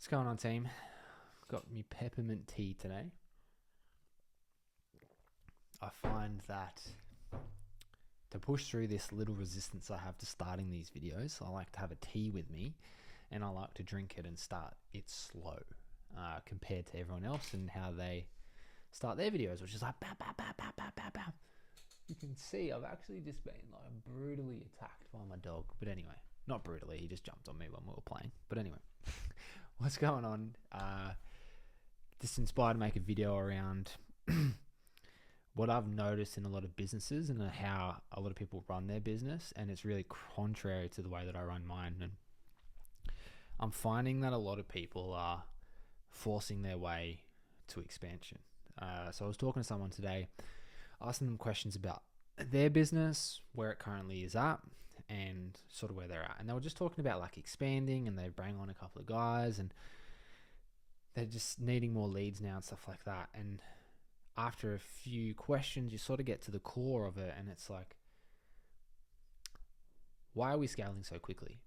What's going on, team? Got me peppermint tea today. I find that to push through this little resistance I have to starting these videos, I like to have a tea with me and I like to drink it and start it slow compared to everyone else and how they start their videos, which is like bow, bow, bow, bow, bow, bow, bow. You can see I've actually just been like brutally attacked by my dog. But anyway, not brutally, he just jumped on me when we were playing. But anyway, what's going on? This inspired to make a video around what I've noticed in a lot of businesses and how a lot of people run their business, and it's really contrary to the way that I run mine. And I'm finding that a lot of people are forcing their way to expansion. So I was talking to someone today, asking them questions about their business, where it currently is at, and sort of where they're at. And they were just talking about like expanding, and they bring on a couple of guys, and they're just needing more leads now and stuff like that. And after a few questions, you sort of get to the core of it, and it's like, why are we scaling so quickly?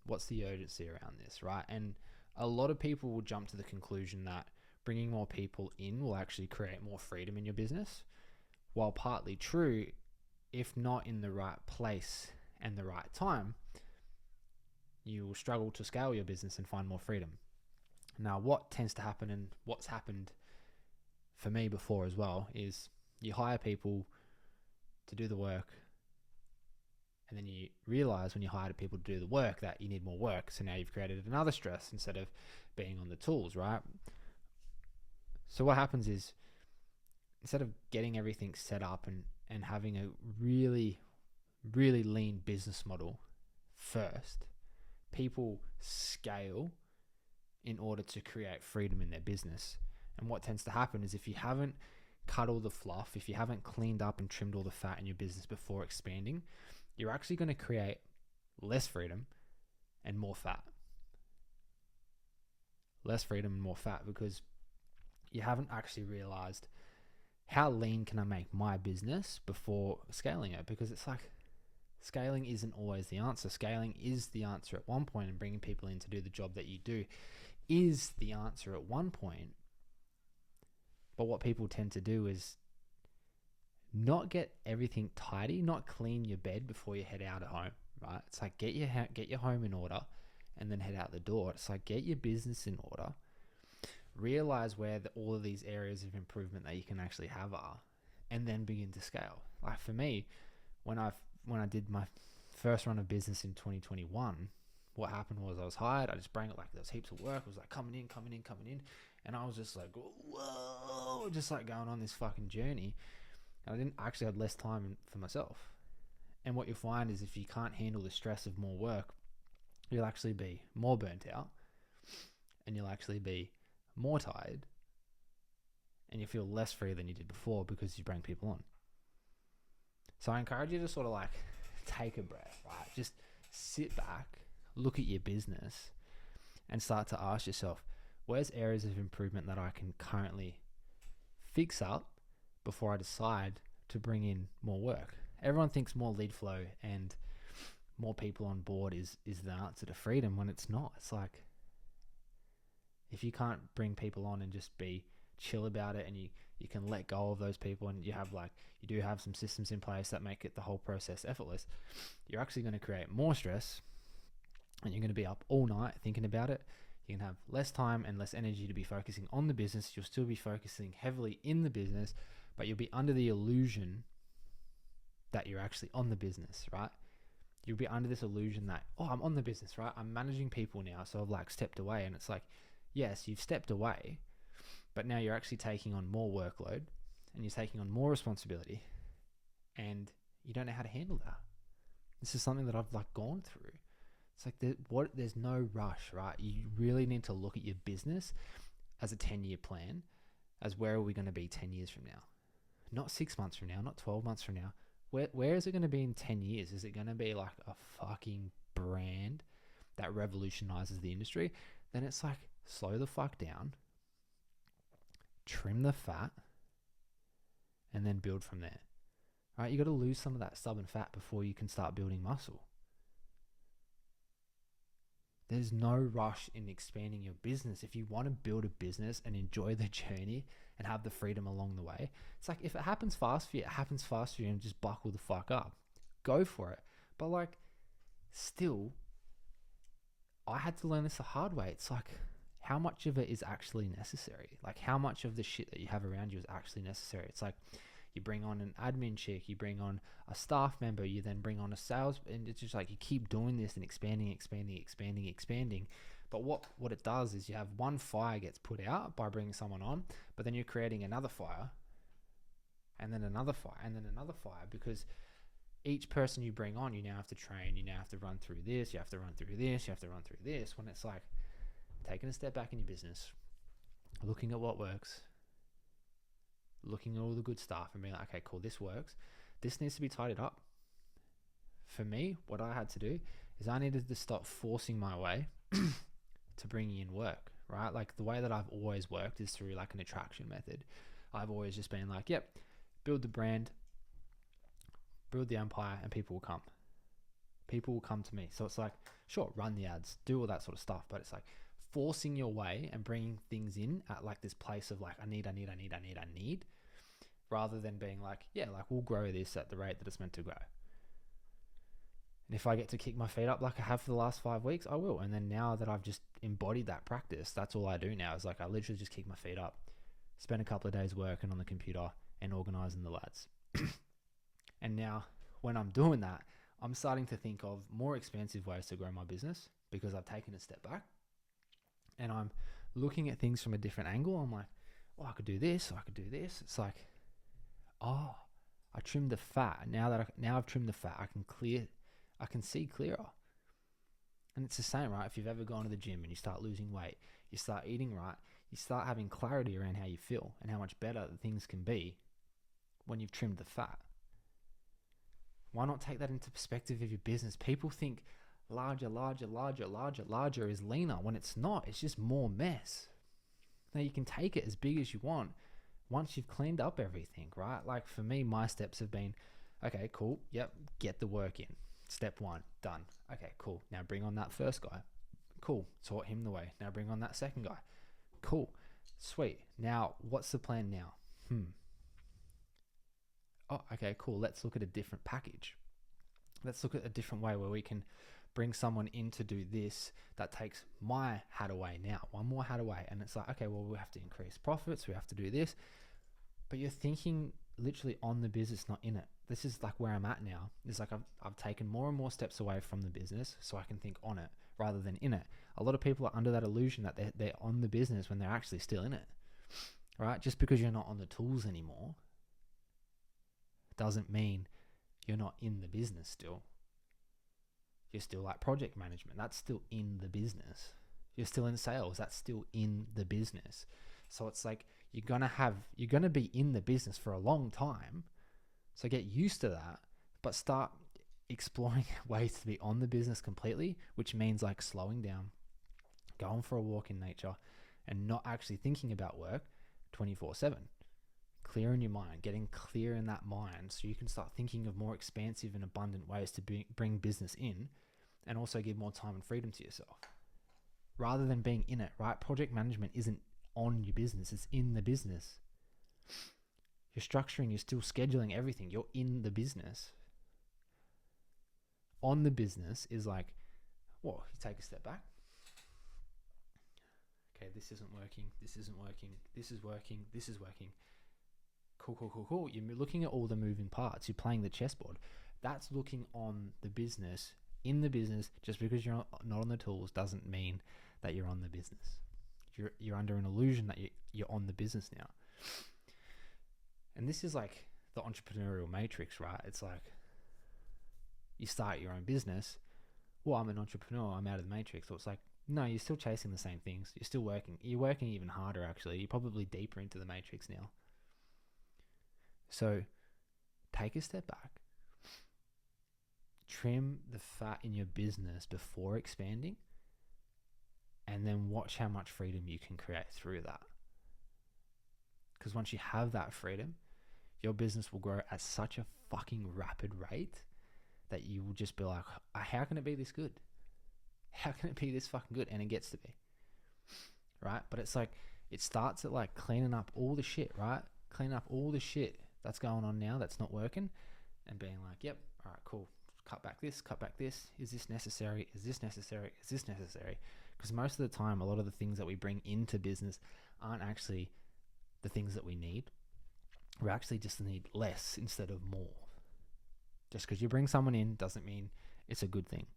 What's the urgency around this, right? And a lot of people will jump to the conclusion that bringing more people in will actually create more freedom in your business. While partly true, if not in the right place and the right time, you will struggle to scale your business and find more freedom. Now, what tends to happen, and what's happened for me before as well, is you hire people to do the work, and then you realize when you hire people to do the work that you need more work. So now you've created another stress instead of being on the tools, right? So what happens is, instead of getting everything set up and having a really, really lean business model first, people scale in order to create freedom in their business. And what tends to happen is, if you haven't cut all the fluff, if you haven't cleaned up and trimmed all the fat in your business before expanding, you're actually going to create less freedom and more fat. Less freedom and more fat, because you haven't actually realized how lean can I make my business before scaling it. Because it's like, scaling isn't always the answer. Scaling is the answer at one point, and bringing people in to do the job that you do is the answer at one point. But what people tend to do is not get everything tidy, not clean your bed before you head out of home, right? It's like, get your home in order and then head out the door. It's like, get your business in order, realize where all of these areas of improvement that you can actually have are, and then begin to scale. Like for me, when I did my first run of business in 2021, what happened was I was hired. I just bring it, like there was heaps of work. It was like coming in. And I was just like, whoa, just like going on this fucking journey. And I didn't actually have less time for myself. And what you'll find is, if you can't handle the stress of more work, you'll actually be more burnt out, and you'll actually be more tired, and you feel less free than you did before because you bring people on. So I encourage you to sort of like take a breath, right? Just sit back, look at your business, and start to ask yourself, where's areas of improvement that I can currently fix up before I decide to bring in more work? Everyone thinks more lead flow and more people on board is the answer to freedom, when it's not. It's like, if you can't bring people on and just be chill about it, and you can let go of those people, and you do have some systems in place that make it the whole process effortless, you're actually going to create more stress, and you're going to be up all night thinking about it. You can have less time and less energy to be focusing on the business. You'll still be focusing heavily in the business, but you'll be under the illusion that you're actually on the business, right? You'll be under this illusion that, I'm on the business, right? I'm managing people now, so I've like stepped away. And it's like, yes, you've stepped away, but now you're actually taking on more workload, and you're taking on more responsibility, and you don't know how to handle that. This is something that I've like gone through. It's like, there's no rush, right? You really need to look at your business as a 10-year plan, as where are we going to be 10 years from now? Not 6 months from now, not 12 months from now. Where is it going to be in 10 years? Is it going to be like a fucking brand that revolutionizes the industry? Then it's like, slow the fuck down, trim the fat, and then build from there, right? You got to lose some of that stubborn fat before you can start building muscle. There's no rush in expanding your business. If you want to build a business and enjoy the journey and have the freedom along the way, it's like, if it happens fast for you, it happens fast for you, and just buckle the fuck up. Go for it. But like, still, I had to learn this the hard way. It's like, how much of it is actually necessary? Like, how much of the shit that you have around you is actually necessary? It's like, you bring on an admin chick, you bring on a staff member, you then bring on a sales, and it's just like, you keep doing this and expanding. But what it does is, you have one fire gets put out by bringing someone on, but then you're creating another fire, and then another fire, and then another fire, because each person you bring on, you now have to train, you now have to run through this, you have to run through this, you have to run through this, when it's like, taking a step back in your business, looking at what works, looking at all the good stuff, and being like, okay, cool, this works. This needs to be tidied up. For me, what I had to do is, I needed to stop forcing my way to bringing in work, right? Like, the way that I've always worked is through like an attraction method. I've always just been like, yep, build the brand, build the empire, and people will come. People will come to me. So it's like, sure, run the ads, do all that sort of stuff, but it's like forcing your way and bringing things in at like this place of like, I need, rather than being like, yeah, like, we'll grow this at the rate that it's meant to grow. And if I get to kick my feet up like I have for the last 5 weeks, I will. And then now that I've just embodied that practice, that's all I do now, is like, I literally just kick my feet up, spend a couple of days working on the computer and organizing the lads. And now when I'm doing that, I'm starting to think of more expansive ways to grow my business, because I've taken a step back and I'm looking at things from a different angle. I'm like, oh, I could do this, or I could do this. It's like, oh, I trimmed the fat. Now I've trimmed the fat, I can see clearer. And it's the same, right? If you've ever gone to the gym and you start losing weight, you start eating right, you start having clarity around how you feel and how much better things can be when you've trimmed the fat. Why not take that into perspective of your business? People think larger is leaner, when it's not. It's just more mess. Now, you can take it as big as you want once you've cleaned up everything, right? Like, for me, my steps have been, okay, cool, yep, get the work in. Step 1, done. Okay, cool. Now bring on that first guy. Cool, taught him the way. Now bring on that second guy. Cool, sweet. Now, what's the plan now? Oh, okay, cool. Let's look at a different package. Let's look at a different way where we can bring someone in to do this that takes my hat away now. One more hat away. And it's like, okay, well, we have to increase profits. We have to do this. But you're thinking literally on the business, not in it. This is like where I'm at now. It's like, I've taken more and more steps away from the business so I can think on it rather than in it. A lot of people are under that illusion that they're on the business when they're actually still in it, right? Just because you're not on the tools anymore doesn't mean you're not in the business still. You're still like project management. That's still in the business. You're still in sales. That's still in the business. So it's like, you're going to be in the business for a long time. So get used to that, but start exploring ways to be on the business completely, which means like slowing down, going for a walk in nature, and not actually thinking about work 24/7. Clearing your mind, getting clear in that mind so you can start thinking of more expansive and abundant ways to bring business in, and also give more time and freedom to yourself rather than being in it, right? Project management isn't on your business, it's in the business. You're structuring, you're still scheduling everything, you're in the business. On the business is like, well, you take a step back. Okay, this isn't working, this is working. Cool. You're looking at all the moving parts. You're playing the chessboard. That's looking on the business, in the business. Just because you're not on the tools doesn't mean that you're on the business. You're under an illusion that you're on the business now. And this is like the entrepreneurial matrix, right? It's like, you start your own business. Well, I'm an entrepreneur. I'm out of the matrix. So it's like, no, you're still chasing the same things. You're still working. You're working even harder, actually. You're probably deeper into the matrix now. So take a step back, trim the fat in your business before expanding, and then watch how much freedom you can create through that. Because once you have that freedom, your business will grow at such a fucking rapid rate that you will just be like, how can it be this good? How can it be this fucking good? And it gets to be, right? But it's like, it starts at like cleaning up all the shit, right? Cleaning up all the shit that's going on now that's not working, and being like, yep, all right, cool. Cut back this, cut back this. Is this necessary? Is this necessary? Is this necessary? Because most of the time, a lot of the things that we bring into business aren't actually the things that we need. We actually just need less instead of more. Just because you bring someone in doesn't mean it's a good thing.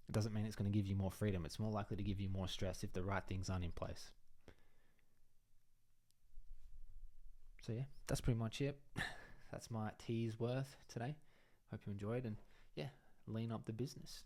It doesn't mean it's going to give you more freedom. It's more likely to give you more stress if the right things aren't in place. So yeah, that's pretty much it. That's my tea's worth today. Hope you enjoyed, and yeah, lean up the business.